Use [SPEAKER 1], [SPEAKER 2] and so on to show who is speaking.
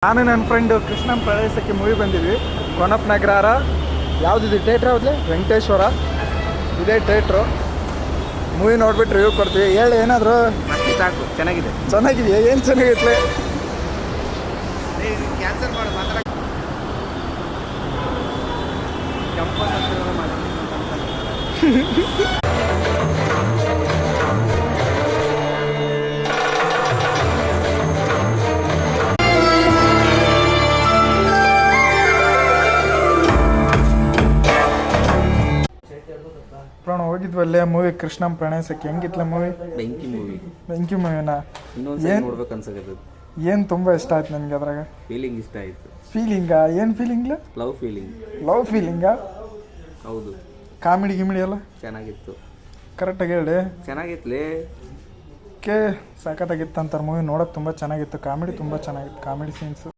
[SPEAKER 1] ನಾನು ನನ್ನ ಫ್ರೆಂಡು ಕೃಷ್ಣಂ ಪ್ರವೇಶಕ್ಕೆ ಮೂವಿ ಬಂದಿದ್ವಿ. ಕೊನಪ್ ನಗರ ಯಾವುದಿದೆ ಥಿಯೇಟ್ರ್ ಯಾವ್ದು? ವೆಂಕಟೇಶ್ವರ ಇದೇ ಥಿಯೇಟ್ರು. ಮೂವಿ ನೋಡ್ಬಿಟ್ಟು ರಿವ್ಯೂ ಕೊಡ್ತೀವಿ. ಹೇಳಿ ಏನಾದರೂ.
[SPEAKER 2] ಸಾಕು, ಚೆನ್ನಾಗಿದೆ.
[SPEAKER 1] ಚೆನ್ನಾಗಿದೆಯಾ? ಏನು ಚೆನ್ನಾಗೈತೆ?
[SPEAKER 2] ಕ್ಯಾನ್ಸಲ್ ಮಾಡಿ ಮಾತ್ರ.
[SPEAKER 1] ಪ್ರಣವ್ ಹೋಗಿದ್ವಲ್ಲೇ ಮೂವಿ ಕೃಷ್ಣಂ ಪ್ರಣಯಸಕ್ಕೆ. ಹೆಂಗಿತ್ಲ ಮೂವಿ? ಬೆಂಕಿ ಮೂವಿನಾ?
[SPEAKER 2] ನೋಡ್ಬೇಕು ಅನ್ಸಕತ್ತದ.
[SPEAKER 1] ಏನು ತುಂಬ ಇಷ್ಟ ಆಯ್ತು ನನಗೆ ಅದ್ರಾಗ?
[SPEAKER 2] ಫೀಲಿಂಗ್ ಇಷ್ಟ ಆಯ್ತು.
[SPEAKER 1] ಫೀಲಿಂಗಾ? ಏನು ಫೀಲಿಂಗ್ಲ?
[SPEAKER 2] Love feeling.
[SPEAKER 1] ಲವ್ ಫೀಲಿಂಗಾ?
[SPEAKER 2] ಹೌದು.
[SPEAKER 1] ಕಾಮಿಡಿ ಗಿಮಿಡಿ ಎಲ್ಲ
[SPEAKER 2] ಚೆನ್ನಾಗಿತ್ತು.
[SPEAKER 1] ಕರೆಕ್ಟಾಗಿ ಹೇಳಿ.
[SPEAKER 2] ಚೆನ್ನಾಗಿತ್ಲೇ.
[SPEAKER 1] ಸಖತ್ತಾಗಿತ್ತು ಅಂತಾರೆ ಮೂವಿ. ನೋಡೋಕೆ ತುಂಬ ಚೆನ್ನಾಗಿತ್ತು. ಕಾಮಿಡಿ ತುಂಬ ಚೆನ್ನಾಗಿತ್ತು. Comedy scenes